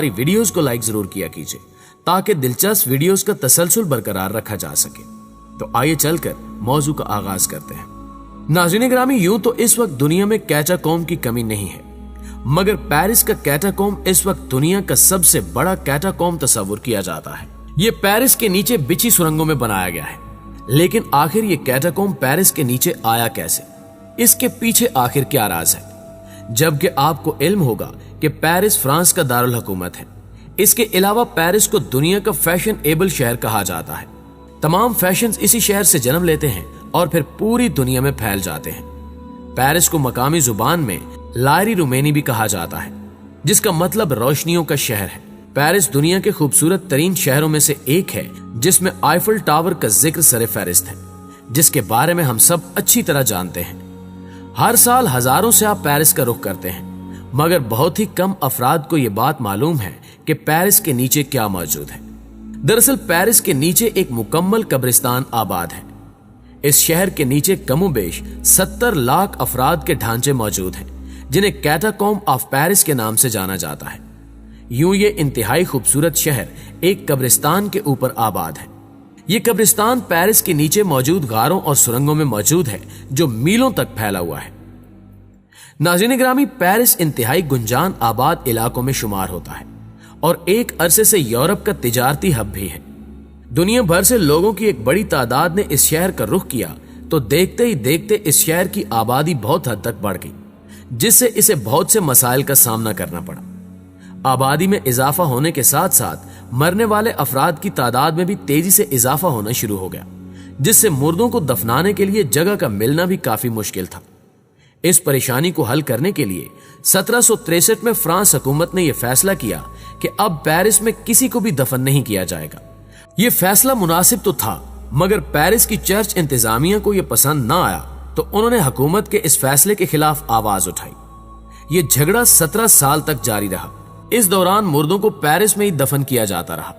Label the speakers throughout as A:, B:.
A: हमारी वीडियोस को लाइक जरूर किया कीजिए ताकि दिलचस्प वीडियोस का तसलसल बरकरार रखा जा सके। तो आइए चलकर मौजू का आगाज करते हैं। नाज़रीन ग्रामी, यूं तो इस वक्त दुनिया में कैटाकॉम्ब की कमी नहीं है, मगर पेरिस का कैटाकॉम्ब इस वक्त दुनिया का सबसे बड़ा कैटाकॉम्ब तस्वुर किया जाता है। ये पेरिस के नीचे बिछी सुरंगों में बनाया गया है। लेकिन आखिर ये कैटाकॉम्ब पेरिस के नीचे आया कैसे? इसके पीछे आखिर क्या राज है? जबकि आपको इल्म होगा कि पेरिस फ्रांस का दारुल हुकूमत है। इसके अलावा पेरिस को दुनिया का फैशन एबल शहर कहा जाता है। तमाम फैशंस इसी शहर से जन्म लेते हैं और फिर पूरी दुनिया में फैल जाते हैं। पेरिस को मकामी जुबान में लारी रुमेनी भी कहा जाता है, जिसका मतलब रोशनियों का शहर है। पेरिस दुनिया के खूबसूरत तरीन शहरों में से एक है, जिसमें आईफल टावर का जिक्र सरे फहरिस्त है, जिसके बारे में हम सब अच्छी तरह जानते हैं। हर साल हजारों से आप पेरिस का रुख करते हैं, मगर बहुत ही कम अफराद को यह बात मालूम है कि पेरिस के नीचे क्या मौजूद है। दरअसल पेरिस के नीचे एक मुकम्मल कब्रिस्तान आबाद है। इस शहर के नीचे कमोबेश 70 लाख अफराद के ढांचे मौजूद हैं, जिन्हें कैटाकॉम्ब ऑफ पेरिस के नाम से जाना जाता है। यूं ये इंतहाई खूबसूरत शहर एक कब्रिस्तान के ऊपर आबाद है। ये कब्रिस्तान पेरिस के नीचे मौजूद गारों और सुरंगों में मौजूद है, जो मीलों तक फैला हुआ है। नाज़रीन ग्रामी, पेरिस इंतहाई गुंजान आबाद इलाकों में शुमार होता है और एक अरसे से यूरोप का तिजारती हब भी है। दुनिया भर से लोगों की एक बड़ी तादाद ने इस शहर का रुख किया तो देखते ही देखते इस शहर की आबादी बहुत हद तक बढ़ गई, जिससे इसे बहुत से मसाइल का सामना करना पड़ा। आबादी में इजाफा होने के साथ साथ मरने वाले अफराद की तादाद में भी तेजी से इजाफा होना शुरू हो गया, जिससे मुर्दों को दफनाने के लिए जगह का मिलना भी काफी मुश्किल था। इस परेशानी को हल करने के लिए 1763 में फ्रांस हुकूमत ने यह फैसला किया कि अब पेरिस में किसी को भी दफन नहीं किया जाएगा। यह फैसला मुनासिब तो था, मगर पेरिस की चर्च इंतजामिया को यह पसंद ना आया, तो उन्होंने हुकूमत के इस फैसले के खिलाफ आवाज उठाई। यह झगड़ा 17 साल तक जारी रहा। इस दौरान मुर्दों को पेरिस में ही दफन किया जाता रहा,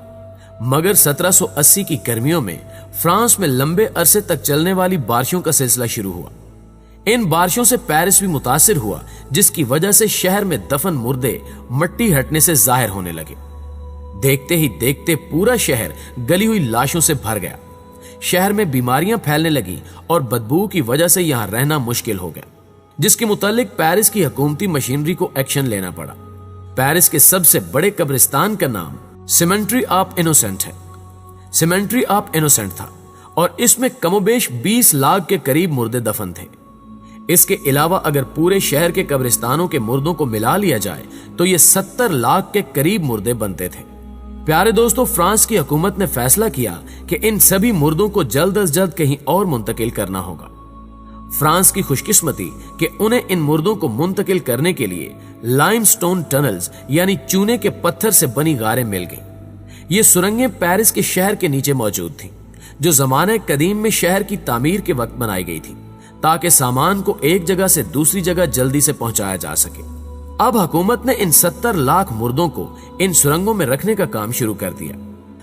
A: मगर 1780 की गर्मियों में फ्रांस में लंबे अरसे तक चलने वाली बारिशों का सिलसिला शुरू हुआ। इन बारिशों से पेरिस भी मुतासिर हुआ, जिसकी वजह से शहर में दफन मुर्दे मट्टी हटने से जाहिर होने लगे। देखते ही देखते पूरा शहर गली हुई लाशों से भर गया। शहर में बीमारियां फैलने लगी और बदबू की वजह से यहां रहना मुश्किल हो गया, जिसके मुतालिक पेरिस की हुकूमती मशीनरी को एक्शन लेना पड़ा। पेरिस के सबसे बड़े कब्रिस्तान का नाम सिमेंट्री ऑफ इनोसेंट है। सिमेंट्री ऑफ इनोसेंट था और इसमें कमोबेश 20 लाख के करीब मुर्दे दफन थे। इसके अलावा अगर पूरे शहर के कब्रिस्तानों के मुर्दों को मिला लिया जाए तो ये 70 लाख के करीब मुर्दे बनते थे। प्यारे दोस्तों, फ्रांस की हुकूमत ने फैसला किया कि इन सभी मुर्दों को जल्द अज जल्द कहीं और मुंतकिल करना होगा। फ्रांस की खुशकिस्मती कि उन्हें इन मुर्दों को मुंतकिल करने के लिए लाइमस्टोन टनल्स यानी चूने के पत्थर से बनी गारें मिल गई। ये सुरंगें पेरिस के शहर के नीचे मौजूद थीं, जो जमाने कदीम में शहर की तामीर के वक्त बनाई गई थी, ताकि सामान को एक जगह से दूसरी जगह जल्दी से पहुंचाया जा सके। अब हुकूमत ने इन 70 लाख मुर्दों को इन सुरंगों में रखने का काम शुरू कर दिया।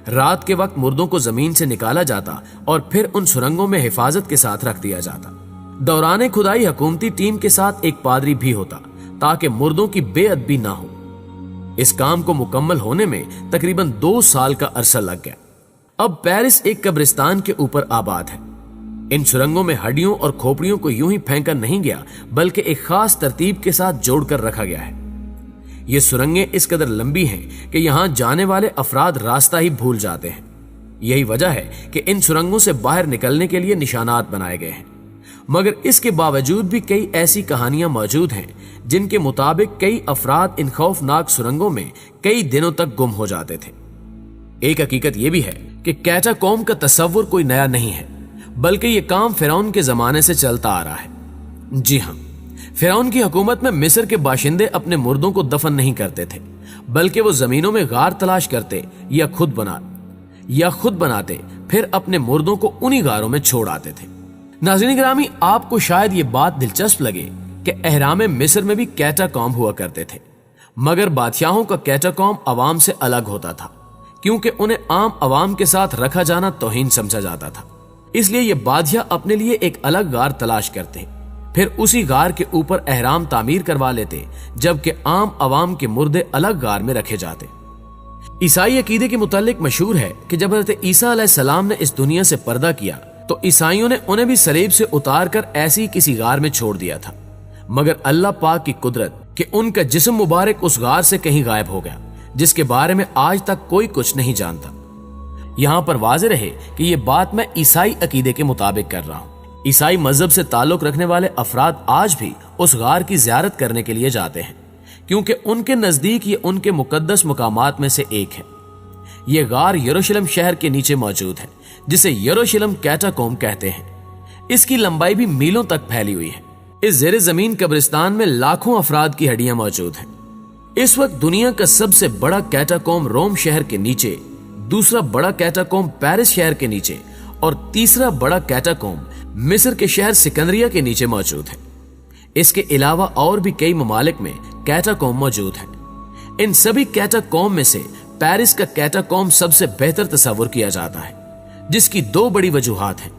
A: रात के वक्त मुर्दों को जमीन से निकाला जाता और फिर उन सुरंगों में हिफाजत के साथ रख दिया जाता। दौरान खुदाई हुकूमती टीम के साथ एक पादरी भी होता, ताकि मुर्दों की बेअदबी ना हो। इस काम को मुकम्मल होने में तकरीबन 2 साल का अरसा लग गया। अब पेरिस एक कब्रिस्तान के ऊपर आबाद है। इन सुरंगों में हड्डियों और खोपड़ियों को यूं ही फेंका नहीं गया, बल्कि एक खास तरतीब के साथ जोड़कर रखा गया है। ये सुरंगें इस कदर लंबी हैं कि यहां जाने वाले अफराद रास्ता ही भूल जाते हैं। यही वजह है कि इन सुरंगों से बाहर निकलने के लिए निशानात बनाए गए हैं। मगर इसके बावजूद भी कई ऐसी कहानियां मौजूद हैं जिनके मुताबिक कई अफराद इन खौफनाक सुरंगों में कई दिनों तक गुम हो जाते थे। एक हकीकत यह भी है कि कैटाकॉम्ब का तस्वुर कोई नया नहीं है, बल्कि यह काम फिरौन के जमाने से चलता आ रहा है। जी हां, फिरौन की हुकूमत में मिस्र के बाशिंदे अपने मुर्दों को दफन नहीं करते थे, बल्कि वो जमीनों में गार तलाश करते या खुद बनाते, फिर अपने मुर्दों को उन्हीं गारों में छोड़ आते थे। नाज़रीन गिरामी, आपको शायद ये बात दिलचस्प लगे कि अहराम मिस्र में भी कैटाकॉम्ब हुआ करते थे, मगर बादशाहों का कैटाकॉम्ब अवाम से अलग होता था, क्योंकि उन्हें आम अवाम के साथ रखा जाना तौहीन समझा जाता था। इसलिए ये बादशाह अपने लिए एक अलग गार तलाश करते, फिर उसी गार के ऊपर अहराम तामीर करवा लेते, जबकि आम अवाम के मुर्दे अलग गार में रखे जाते। ईसाई अकीदे के मुतालिक मशहूर है कि जब हज़रत ईसा अलैहिस्सलाम ने इस दुनिया से पर्दा किया तो ईसाइयों ने उन्हें भी सलीब से उतार कर ऐसी किसी गार में छोड़ दिया था, मगर अल्लाह पाक की कुदरत कि उनका जिस्म मुबारक उस गार से कहीं गायब हो गया, जिसके बारे में आज तक कोई कुछ नहीं जानता। यहाँ पर वाज़ेह रहे कि ये बात मैं ईसाई अकीदे के मुताबिक कर रहा हूँ। ईसाई मजहब से ताल्लुक रखने वाले अफराद आज भी उस गार की ज़ियारत करने के लिए जाते हैं, क्योंकि उनके नजदीक ये उनके मुकद्दस मुकामात में से एक है। ये गार यरूशलेम शहर के नीचे मौजूद है, जिसे यरूशलेम कैटाकोम कहते हैं। इसकी लंबाई भी मीलों तक फैली हुई है। इस ज़ेरे जमीन कब्रिस्तान में लाखों अफराद की हड्डियां मौजूद हैं। इस वक्त दुनिया का सबसे बड़ा कैटाकोम रोम शहर के नीचे, दूसरा बड़ा कैटाकोम पेरिस शहर के नीचे और तीसरा बड़ा कैटाकोम मिस्र के शहर सिकंदरिया के नीचे मौजूद है। इसके अलावा और भी कई ममालिक में कैटाकोम मौजूद हैं। इन सभी कैटाकोम में से पेरिस का कैटाकोम सबसे बेहतर तस्वुर किया जाता है, जिसकी दो बड़ी वजूहात हैं,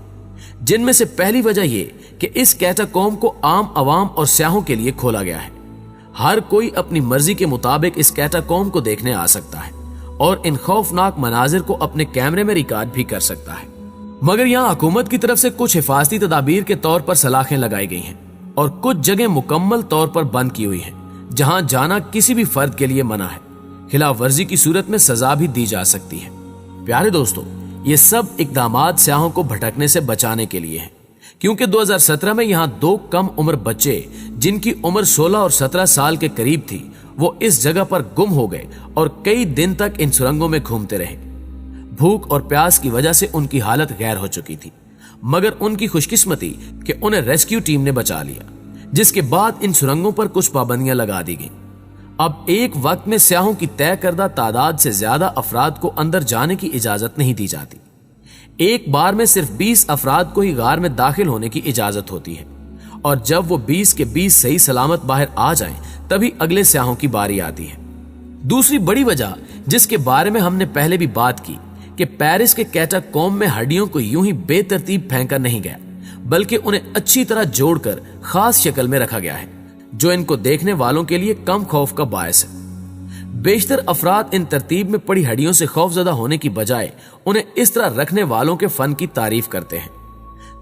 A: जिनमें से पहली वजह यह कि इस कैटाकोम को आम आवाम और सयाहों के लिए खोला गया है। हर कोई अपनी मर्जी के मुताबिक इस कैटाकोम को देखने आ सकता है और इन खौफनाक मनाजिर को अपने कैमरे में रिकॉर्ड भी कर सकता है। मगर यहाँ हुकूमत की तरफ से कुछ हिफाजती तदाबीर के तौर पर सलाखें लगाई गई हैं और कुछ जगह मुकम्मल तौर पर बंद की हुई हैं, जहां जाना किसी भी फर्द के लिए मना है। खिलाफ वर्जी की सूरत में सजा भी दी जा सकती है। प्यारे दोस्तों, ये सब इकदामात सयाहों को भटकने से बचाने के लिए हैं, क्योंकि 2017 में यहाँ 2 कम उम्र बच्चे जिनकी उम्र 16 और 17 साल के करीब थी, वो इस जगह पर गुम हो गए और कई दिन तक इन सुरंगों में घूमते रहे। भूख और प्यास की वजह से उनकी हालत गैर हो चुकी थी, मगर उनकी खुशकिस्मती कि उन्हें रेस्क्यू टीम ने बचा लिया, जिसके बाद इन सुरंगों पर कुछ पाबंदियां लगा दी गई। अब एक वक्त में सयाहों की तय करदा तादाद से ज्यादा अफराद को अंदर जाने की इजाजत नहीं दी जाती। एक बार में सिर्फ 20 अफराद को ही गार में दाखिल होने की इजाजत होती है, और जब वो 20 के 20 सही सलामत बाहर आ जाएं, तभी अगले सयाहों की बारी आती है। दूसरी बड़ी वजह, जिसके बारे में हमने पहले भी बात की, कि पेरिस के कैटाकोम में हड्डियों को यूं ही बेतरतीब फेंका नहीं गया, बल्कि उन्हें अच्छी तरह जोड़कर खास शक्ल में रखा गया है, जो इनको देखने वालों के लिए कम खौफ का बायस है। बेशतर अफराद इन तरतीब में पड़ी हड्डियों से खौफजदा होने की बजाय उन्हें इस तरह रखने वालों के फन की तारीफ करते हैं।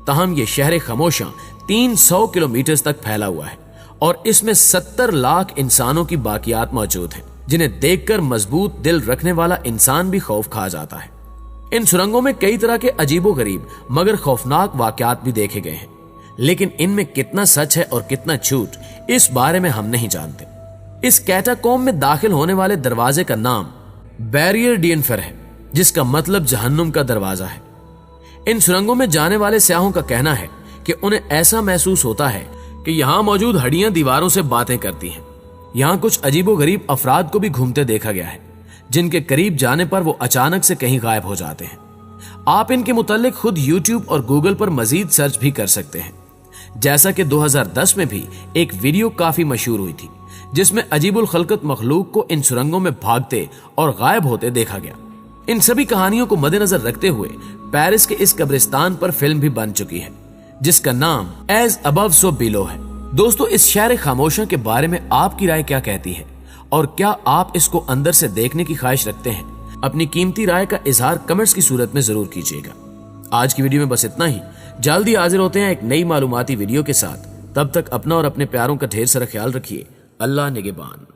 A: तहम ये शहर खामोशा 300 किलोमीटर तक फैला हुआ है और इसमें 70 लाख इंसानों की बाकियात मौजूद हैं, जिन्हें देखकर मजबूत दिल रखने वाला इंसान भी खौफ खा जाता है। इन सुरंगों में कई तरह के अजीबो गरीब मगर खौफनाक वाकयात भी देखे गए हैं, लेकिन इनमें कितना सच है और कितना झूठ, इस बारे में हम नहीं जानते। इस कैटाकोम में दाखिल होने वाले दरवाजे का नाम बैरियर डियनफर है, जिसका मतलब जहन्नुम का दरवाजा है। इन सुरंगों में जाने वाले सयाहों का कहना है कि उन्हें ऐसा महसूस होता है कि यहाँ मौजूद हड्डियां दीवारों से बातें करती हैं। यहाँ कुछ अजीबो गरीब अफराद को भी घूमते देखा गया है, जिनके करीब जाने पर वो अचानक से कहीं गायब हो जाते हैं। आप इनके मुतालिक खुद YouTube और Google पर मजीद सर्च भी कर सकते हैं। जैसा कि 2010 में भी एक वीडियो काफी मशहूर हुई थी, जिसमें अजीबुल खलकत मखलूक को इन सुरंगों में भागते और गायब होते देखा गया। इन सभी कहानियों को मद्देनजर रखते हुए पेरिस के इस कब्रिस्तान पर फिल्म भी बन चुकी है, जिसका नाम एज अबव सो बिलो है। दोस्तों, इस शहर खामोशा के बारे में आपकी राय क्या कहती है, और क्या आप इसको अंदर से देखने की ख्वाहिश रखते हैं? अपनी कीमती राय का इजहार कमेंट्स की सूरत में जरूर कीजिएगा। आज की वीडियो में बस इतना ही। जल्दी हाजिर होते हैं एक नई मालूमाती वीडियो के साथ। तब तक अपना और अपने प्यारों का ढेर सारा ख्याल रखिए। अल्लाह निगहबान।